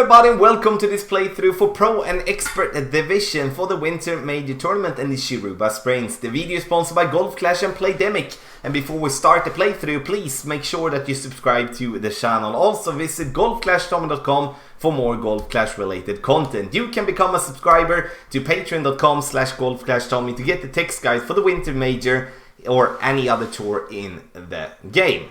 everybody and welcome to this playthrough for Pro and Expert Division for the Winter Major Tournament in the Shiruba Springs. The video is sponsored by Golf Clash and Playdemic. And before we start the playthrough, please make sure that you subscribe to the channel. Also visit golfclashtommy.com for more Golf Clash related content. You can become a subscriber to patreon.com/golfclashtommy to get the text guide for the Winter Major or any other tour in the game.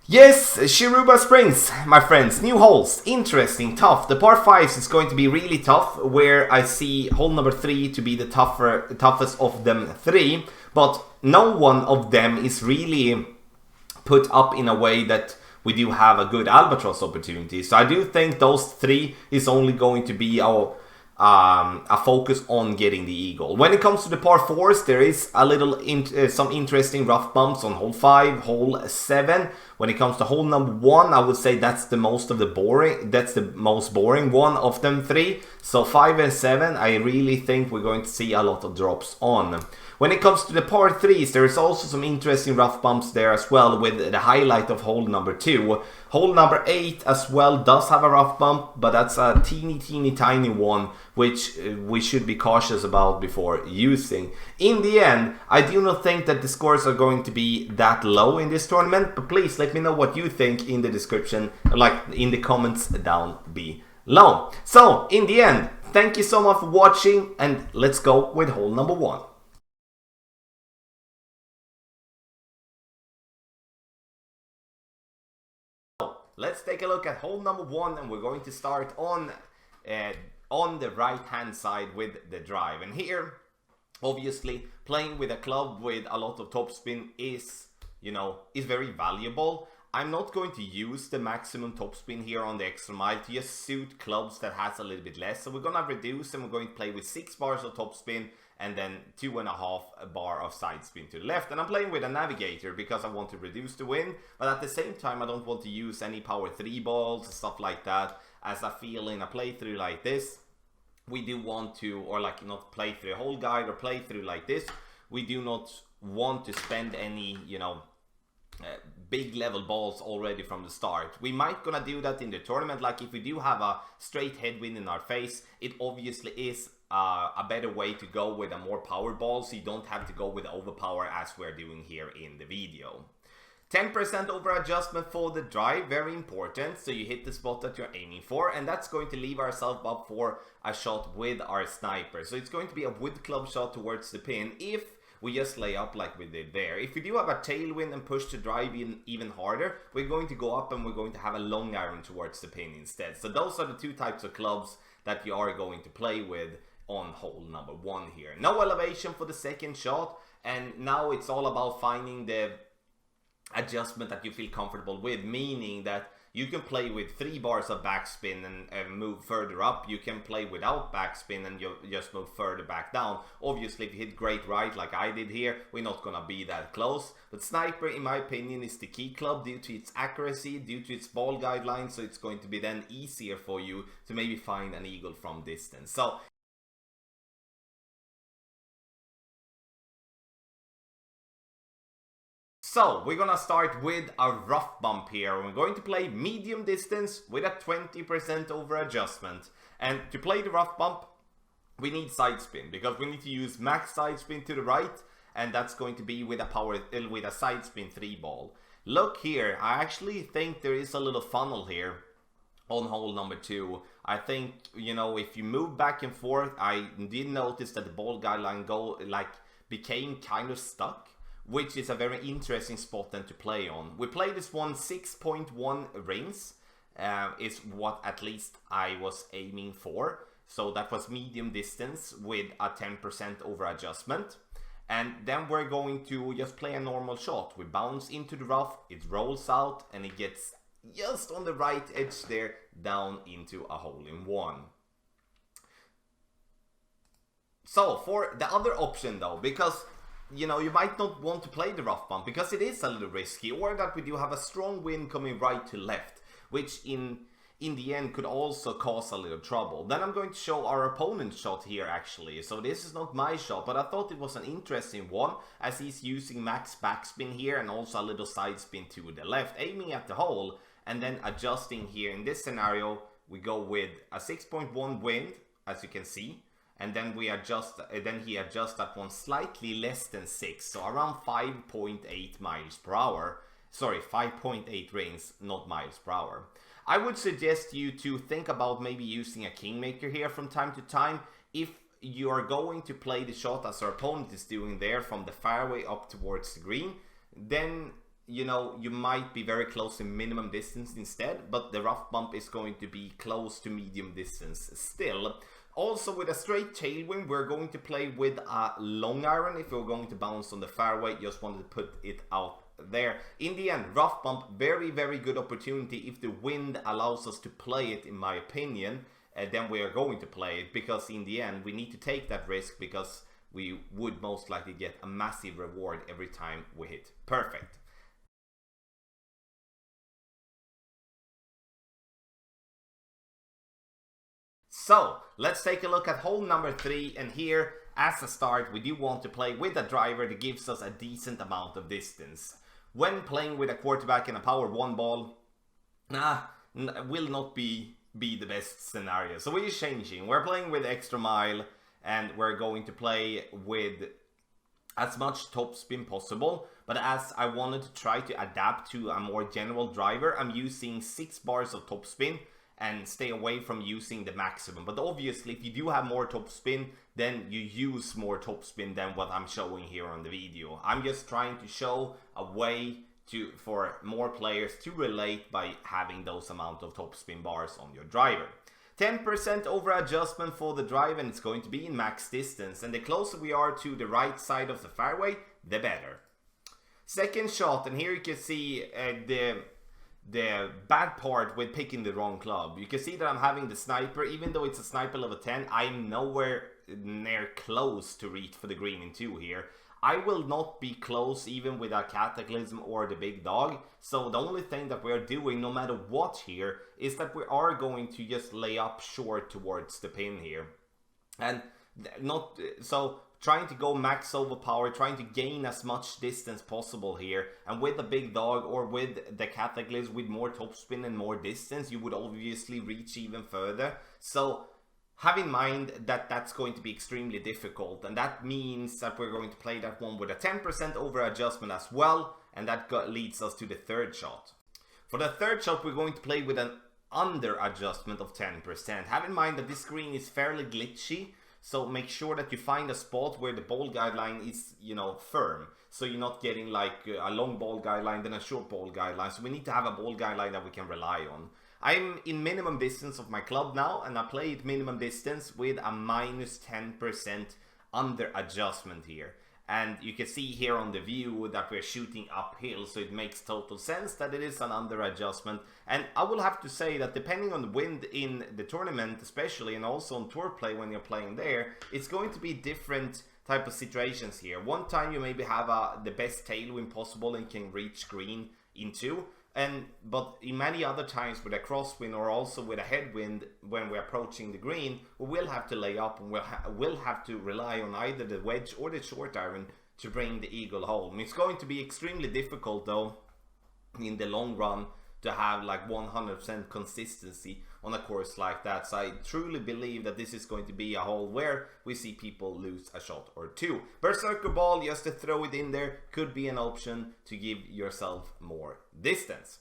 Yes, Shiruba Springs, my friends, new holes, interesting, tough. The par 5s is going to be really tough, where I see hole number 3 to be the toughest of them three, but no one of them is really put up in a way that we do have a good albatross opportunity. So I do think those three is only going to be our a focus on getting the eagle. When it comes to the par 4s, there is a little some interesting rough bumps on hole 5, hole 7. When it comes to hole number 1, I would say that's the most boring one of them three. So 5 and 7, I really think we're going to see a lot of drops on. When it comes to the par 3s, there is also some interesting rough bumps there as well, with the highlight of hole number 2. Hole number 8 as well does have a rough bump, but that's a teeny tiny one, which we should be cautious about before using. In the end, I do not think that the scores are going to be that low in this tournament, but please let me know what you think in the description, like in the comments down below. So, in the end, thank you so much for watching, and let's go with hole number 1. Let's take a look at hole number 1, and we're going to start on the right hand side with the drive. And here, obviously, playing with a club with a lot of topspin is very valuable. I'm not going to use the maximum topspin here on the extra mile to just suit clubs that has a little bit less. So we're gonna reduce them. We're going to play with 6 bars of topspin and then 2.5 bar of side spin to the left. And I'm playing with a navigator because I want to reduce the wind, but at the same time I don't want to use any power 3 balls and stuff like that, as I feel in a playthrough like this we do want to, or like not play through a whole guide or play through like this, we do not want to spend any big level balls already from the start. We might gonna do that in the tournament, like if we do have a straight headwind in our face, it obviously is a better way to go with a more power ball, so you don't have to go with overpower as we're doing here in the video. 10% over adjustment for the drive, very important, so you hit the spot that you're aiming for, and that's going to leave ourselves up for a shot with our sniper. So it's going to be a wood club shot towards the pin if we just lay up like we did there. If we do have a tailwind and push the drive in even harder, we're going to go up and we're going to have a long iron towards the pin instead. So those are the two types of clubs that you are going to play with on hole number 1 here. No elevation for the second shot, and now it's all about finding the adjustment that you feel comfortable with, meaning that you can play with 3 bars of backspin and move further up. You can play without backspin and you just move further back down. Obviously, if you hit great right like I did here, we're not gonna be that close. But sniper, in my opinion, is the key club due to its accuracy, due to its ball guidelines, so it's going to be then easier for you to maybe find an eagle from distance. So we're gonna start with a rough bump here. We're going to play medium distance with a 20% over adjustment. And to play the rough bump, we need side spin, because we need to use max side spin to the right, and that's going to be with a side spin 3 ball. Look here, I actually think there is a little funnel here on hole number 2. I think, if you move back and forth, I did notice that the ball guideline became kind of stuck, which is a very interesting spot then to play on. We play this one 6.1 rings, is what at least I was aiming for. So that was medium distance with a 10% over adjustment. And then we're going to just play a normal shot. We bounce into the rough, it rolls out, and it gets just on the right edge there, down into a hole-in-one. So for the other option though, because you might not want to play the rough bump because it is a little risky, or that we do have a strong wind coming right to left, which in the end could also cause a little trouble. Then I'm going to show our opponent's shot here actually. So this is not my shot, but I thought it was an interesting one, as he's using max backspin here and also a little side spin to the left, aiming at the hole and then adjusting here in this scenario we go with a 6.1 wind, as you can see, and then we adjust, then he adjusts that one slightly less than 6, so around 5.8 miles per hour. Sorry, 5.8 rings, not miles per hour. I would suggest you to think about maybe using a kingmaker here from time to time. If you are going to play the shot as our opponent is doing there from the fairway up towards the green, then you know you might be very close to minimum distance instead, but the rough bump is going to be close to medium distance still. Also, with a straight tailwind, we're going to play with a long iron if we're going to bounce on the fairway. Just wanted to put it out there. In the end, rough bump, very good opportunity. If the wind allows us to play it, in my opinion, then we are going to play it, because in the end we need to take that risk, because we would most likely get a massive reward every time we hit perfect. So let's take a look at hole number 3, and here as a start we do want to play with a driver that gives us a decent amount of distance. When playing with a quarterback and a power 1 ball, will not be the best scenario. So we're changing. We're playing with extra mile, and we're going to play with as much topspin possible. But as I wanted to try to adapt to a more general driver, I'm using 6 bars of topspin and stay away from using the maximum. But obviously, if you do have more topspin, then you use more topspin than what I'm showing here on the video. I'm just trying to show a way for more players to relate by having those amount of topspin bars on your driver. 10% over adjustment for the drive, and it's going to be in max distance, and the closer we are to the right side of the fairway, the better. Second shot, and here you can see the bad part with picking the wrong club. You can see that I'm having the sniper. Even though it's a sniper level 10, I'm nowhere near close to reach for the green in 2 here. I will not be close even with a Cataclysm or the big dog. So the only thing that we're doing, no matter what here, is that we are going to just lay up short towards the pin here. And not so trying to go max overpower, trying to gain as much distance possible here. And with the big dog or with the Cataclysm with more topspin and more distance, you would obviously reach even further. So have in mind that that's going to be extremely difficult, and that means that we're going to play that one with a 10% over adjustment as well, and that leads us to the third shot. For the third shot, we're going to play with an under adjustment of 10%. Have in mind that this screen is fairly glitchy, so make sure that you find a spot where the ball guideline is, you know, firm. So you're not getting like a long ball guideline, then a short ball guideline. So we need to have a ball guideline that we can rely on. I'm in minimum distance of my club now, and I play it minimum distance with a minus 10% under adjustment here. And you can see here on the view that we're shooting uphill, so it makes total sense that it is an under adjustment. And I will have to say that depending on the wind in the tournament especially, and also on tour play when you're playing there, it's going to be different type of situations here. One time you maybe have the best tailwind possible and can reach green in 2. But in many other times with a crosswind or also with a headwind, when we're approaching the green, we will have to lay up, and we'll have to rely on either the wedge or the short iron to bring the eagle home. It's going to be extremely difficult though in the long run to have like 100% consistency on a course like that. So I truly believe that this is going to be a hole where we see people lose a shot or 2. Berserker ball, just to throw it in there, could be an option to give yourself more distance.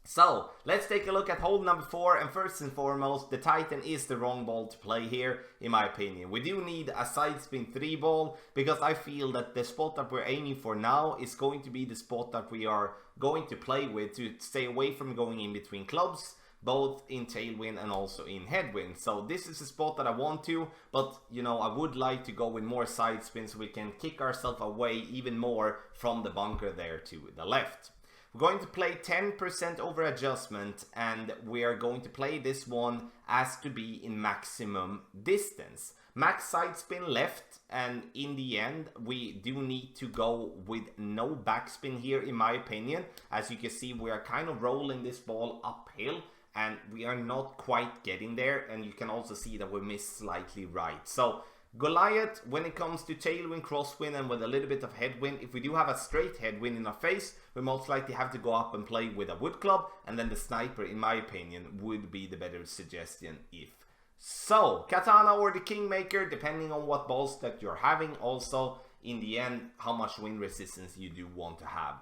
So let's take a look at hole number 4, and first and foremost, the Titan is the wrong ball to play here, in my opinion. We do need a side spin 3 ball, because I feel that the spot that we're aiming for now is going to be the spot that we are going to play with to stay away from going in between clubs, both in tailwind and also in headwind. So this is a spot that I want to, but you know, I would like to go with more side spins so we can kick ourselves away even more from the bunker there to the left. We're going to play 10% over adjustment, and we are going to play this one as to be in maximum distance. Max side spin left, and in the end we do need to go with no backspin here, in my opinion. As you can see, we are kind of rolling this ball uphill and we are not quite getting there, and you can also see that we miss slightly right. So Goliath, when it comes to tailwind, crosswind, and with a little bit of headwind, if we do have a straight headwind in our face, we most likely have to go up and play with a wood club, and then the sniper, in my opinion, would be the better suggestion if so. Katana or the Kingmaker, depending on what balls that you're having. Also, in the end, how much wind resistance you do want to have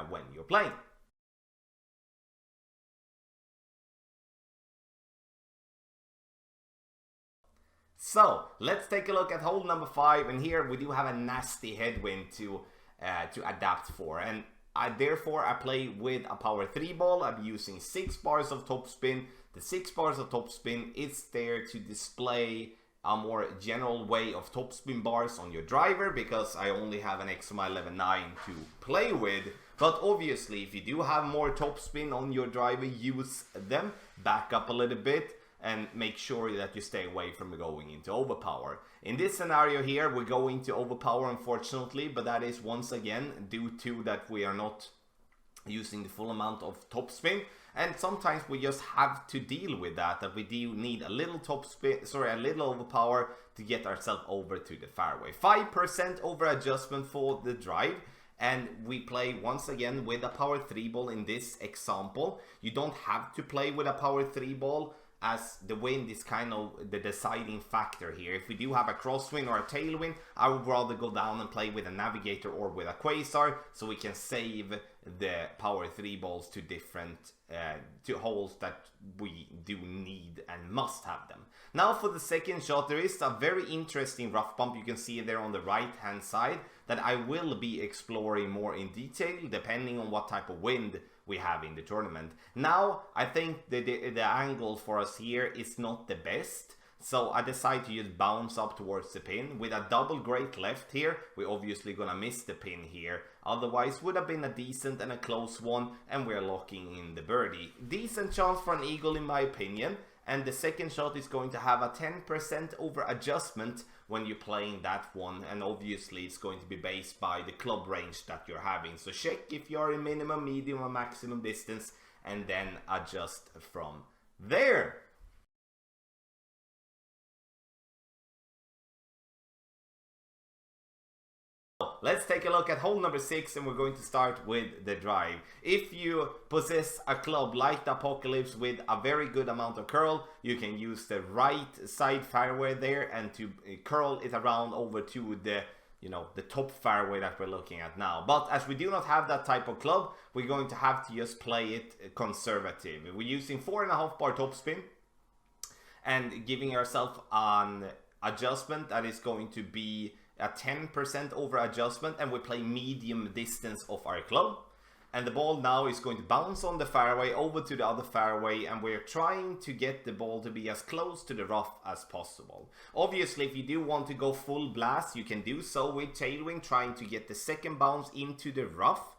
when you're playing. So, let's take a look at hole number 5, and here we do have a nasty headwind to adapt for, and therefore I play with a power 3 ball. I'm using 6 bars of topspin. The 6 bars of topspin is there to display a more general way of topspin bars on your driver, because I only have an XMI 11.9 to play with. But obviously, if you do have more topspin on your driver, use them, back up a little bit, and make sure that you stay away from going into overpower. In this scenario here, we're going to overpower, unfortunately, but that is once again due to that we are not using the full amount of topspin, and sometimes we just have to deal with that we do need a little a little overpower to get ourselves over to the fairway. 5% over adjustment for the drive. And we play once again with a power 3 ball in this example. You don't have to play with a power 3 ball, as the wind is kind of the deciding factor here. If we do have a crosswind or a tailwind, I would rather go down and play with a navigator or with a quasar, so we can save the power 3 balls to different to holes that we do need and must have them. Now for the second shot, there is a very interesting rough bump. You can see it there on the right hand side that I will be exploring more in detail depending on what type of wind we have in the tournament. Now I think the angle for us here is not the best, so I decided to just bounce up towards the pin. With a double great left here, we're obviously gonna miss the pin here, otherwise would have been a decent and a close one, and we're locking in the birdie. Decent chance for an eagle in my opinion, and the second shot is going to have a 10% over adjustment when you're playing that one, and obviously it's going to be based by the club range that you're having. So check if you're in minimum, medium or maximum distance, and then adjust from there. Let's take a look at hole number 6, and we're going to start with the drive. If you possess a club like the Apocalypse with a very good amount of curl, you can use the right side fairway there and to curl it around over to the the top fairway that we're looking at now. But as we do not have that type of club, we're going to have to just play it conservative. We're using 4.5 bar topspin and giving ourselves an adjustment that is going to be a 10% over adjustment, and we play medium distance of our club, and the ball now is going to bounce on the fairway over to the other fairway, and we're trying to get the ball to be as close to the rough as possible. Obviously, if you do want to go full blast, you can do so with tailwind, trying to get the second bounce into the rough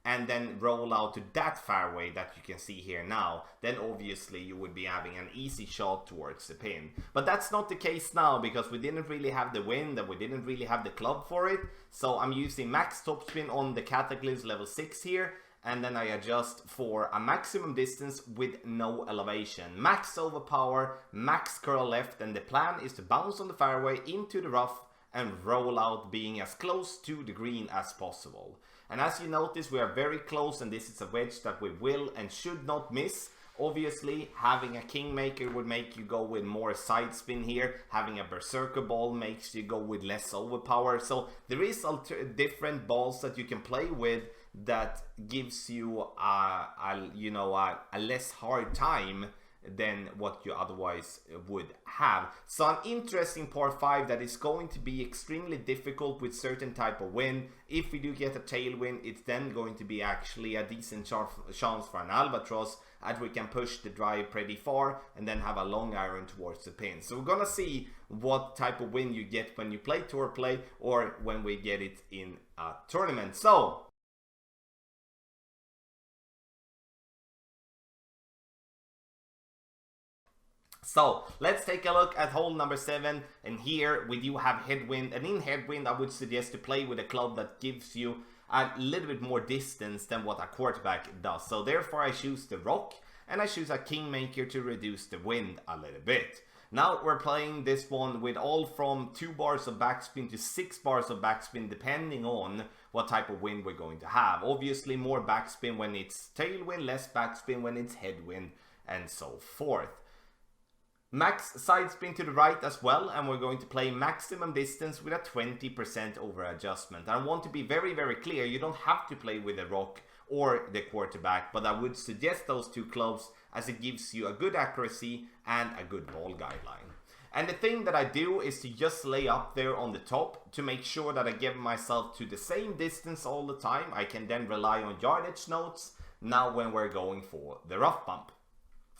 and then roll out to that fairway that you can see here now. Then obviously you would be having an easy shot towards the pin. But that's not the case now, because we didn't really have the wind and we didn't really have the club for it. So I'm using max topspin on the Cataclysm level 6 here, and then I adjust for a maximum distance with no elevation. Max overpower, max curl left, and the plan is to bounce on the fairway into the rough and roll out, being as close to the green as possible. And as you notice, we are very close, and this is a wedge that we will and should not miss. Obviously, having a Kingmaker would make you go with more side spin here. Having a Berserker ball makes you go with less overpower. So there is different balls that you can play with that gives you a less hard time than what you otherwise would have. So an interesting par 5 that is going to be extremely difficult with certain type of wind. If we do get a tailwind, it's then going to be actually a decent chance for an albatross, as we can push the drive pretty far and then have a long iron towards the pin. So we're gonna see what type of wind you get when you play tour play or when we get it in a tournament. So let's take a look at hole number 7, and here we do have headwind, and in headwind I would suggest to play with a club that gives you a little bit more distance than what a quarterback does. So therefore I choose the rock, and I choose a Kingmaker to reduce the wind a little bit. Now we're playing this one with all from 2 bars of backspin to 6 bars of backspin, depending on what type of wind we're going to have. Obviously more backspin when it's tailwind, less backspin when it's headwind, and so forth. Max side spin to the right as well, and we're going to play maximum distance with a 20% over adjustment. I want to be very, very clear, you don't have to play with the rock or the quarterback, but I would suggest those 2 clubs as it gives you a good accuracy and a good ball guideline. And the thing that I do is to just lay up there on the top to make sure that I give myself to the same distance all the time. I can then rely on yardage notes now when we're going for the rough bump.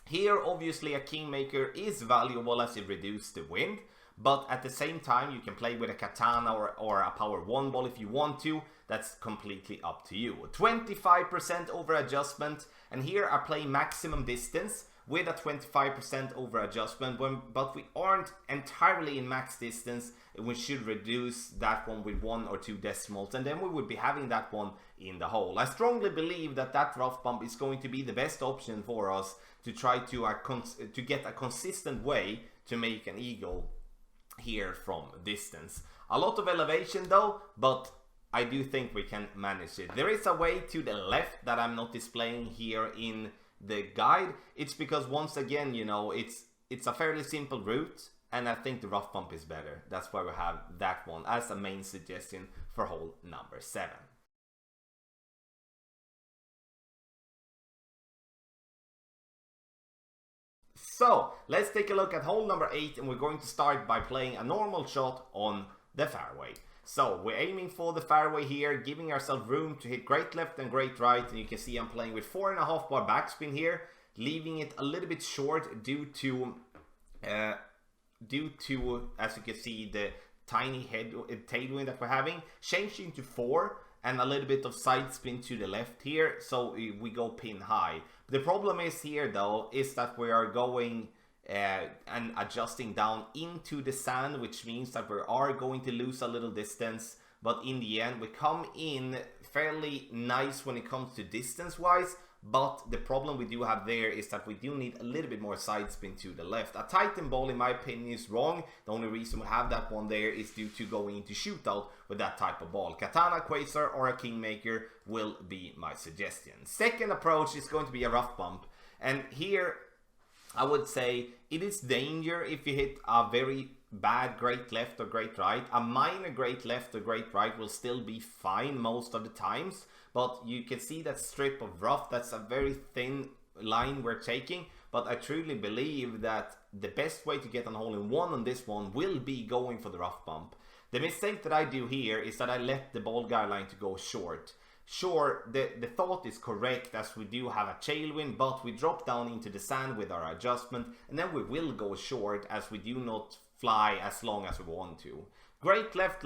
Here obviously a kingmaker is valuable as it reduces the wind, but at the same time you can play with a katana or a power 1 ball if you want to. That's completely up to you. 25% over adjustment, and here I play maximum distance with a 25% over adjustment, but we aren't entirely in max distance. We should reduce that one with 1 or 2 decimals, and then we would be having that one in the hole. I strongly believe that that rough bump is going to be the best option for us to try to get a consistent way to make an eagle here from distance. A lot of elevation though, but I do think we can manage it. There is a way to the left that I'm not displaying here in the guide. It's because once again, you know, it's a fairly simple route, and I think the rough bump is better. That's why we have that one as a main suggestion for hole number 7. So let's take a look at hole number 8, and we're going to start by playing a normal shot on the fairway. So we're aiming for the fairway here, giving ourselves room to hit great left and great right, and you can see I'm playing with 4.5 bar backspin here, leaving it a little bit short due to as you can see the tiny tailwind that we're having, changing to 4 and a little bit of side spin to the left here, so we go pin high. The problem is here though is that we are going and adjusting down into the sand, which means that we are going to lose a little distance, but in the end we come in fairly nice when it comes to distance wise. But the problem we do have there is that we do need a little bit more side spin to the left. A tighten ball in my opinion is wrong. The only reason we have that one there is due to going into shootout with that type of ball. Katana, Quasar or a Kingmaker will be my suggestion. Second approach is going to be a rough bump, and here I would say it is danger if you hit a very bad great left or great right. A minor great left or great right will still be fine most of the times, but you can see that strip of rough, that's a very thin line we're taking. But I truly believe that the best way to get an hole-in-one on this one will be going for the rough bump. The mistake that I do here is that I let the ball guideline to go short. Sure, the thought is correct as we do have a tailwind, but we drop down into the sand with our adjustment, and then we will go short as we do not fly as long as we want to. Great left,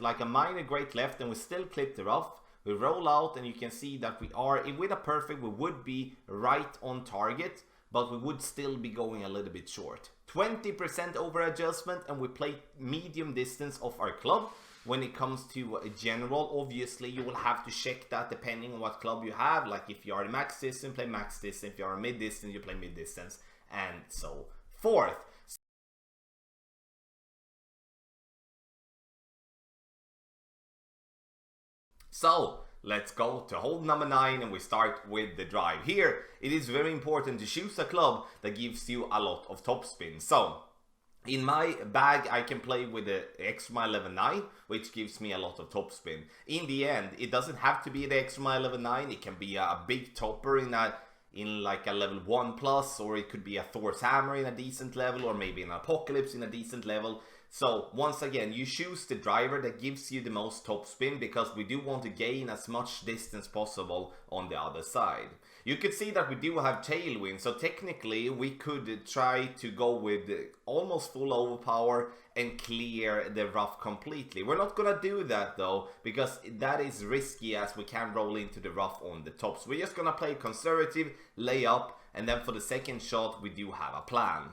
like a minor great left, and we still clip the rough. We roll out, and you can see that we are, with a perfect, we would be right on target, but we would still be going a little bit short. 20% over adjustment, and we play medium distance of our club. When it comes to general, obviously you will have to check that depending on what club you have. Like if you are max distance, play max distance. If you are mid distance, you play mid distance, and so forth. So let's go to hole number 9, and we start with the drive. Here it is very important to choose a club that gives you a lot of topspin. So in my bag, I can play with the Extrema 11.9, which gives me a lot of topspin. In the end, it doesn't have to be the Extrema 11.9. It can be a big topper in like a level 1+, or it could be a Thor's Hammer in a decent level, or maybe an Apocalypse in a decent level. So once again, you choose the driver that gives you the most topspin, because we do want to gain as much distance possible on the other side. You could see that we do have tailwind, so technically we could try to go with almost full overpower and clear the rough completely. We're not gonna do that though, because that is risky as we can roll into the rough on the top. So we're just gonna play conservative, lay up, and then for the second shot we do have a plan.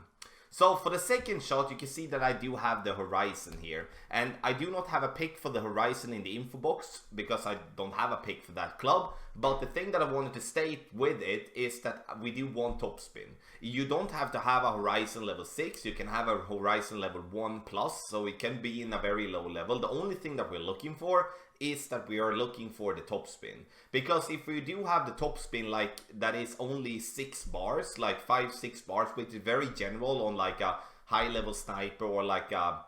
So for the second shot, you can see that I do have the horizon here, and I do not have a pick for the horizon in the info box because I don't have a pick for that club, But the thing that I wanted to state with it is that we do want topspin. You don't have to have a horizon level 6, you can have a horizon level 1 plus, so it can be in a very low level. The only thing that we're looking for is that we are looking for the topspin. Because if we do have the topspin like that is only 6 bars, like 5-6 bars, which is very general on like a high level sniper or like a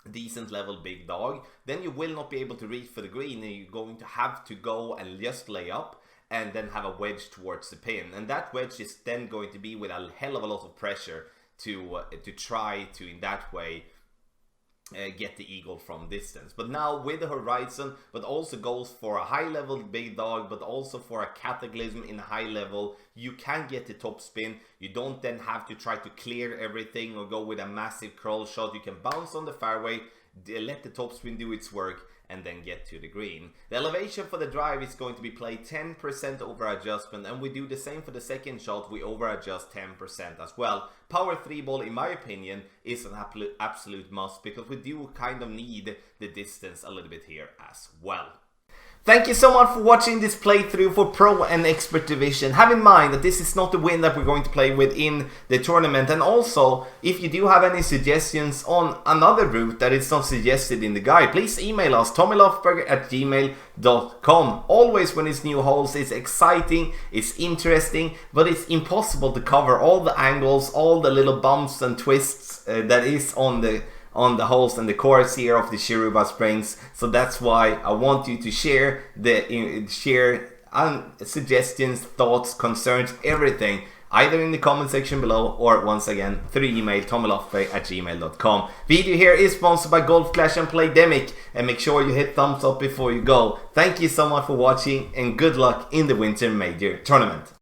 decent level big dog, then you will not be able to reach for the green, and you're going to have to go and just lay up and then have a wedge towards the pin, and that wedge is then going to be with a hell of a lot of pressure to try to in that way get the eagle from distance. But now with the horizon, but also goes for a high level big dog, but also for a cataclysm in a high level, you can get the top spin. You don't then have to try to clear everything or go with a massive curl shot. You can bounce on the fairway, let the top spin do its work, and then get to the green. The elevation for the drive is going to be played 10% over adjustment, and we do the same for the second shot. We over adjust 10% as well. Power 3 ball, in my opinion, is an absolute must, because we do kind of need the distance a little bit here as well. Thank you so much for watching this playthrough for Pro and Expert Division. Have in mind that this is not the win that we're going to play with in the tournament. And also, if you do have any suggestions on another route that is not suggested in the guide, please email us, tommylofberger@gmail.com. Always when it's new holes, it's exciting, it's interesting, but it's impossible to cover all the angles, all the little bumps and twists that is on the holes and the course here of the Shiruba Springs. So that's why I want you to share suggestions, thoughts, concerns, everything, either in the comment section below or once again through email, tommylofberger@gmail.com. Video here is sponsored by Golf Clash and Playdemic, and make sure you hit thumbs up before you go. Thank you so much for watching, and good luck in the Winter Major Tournament.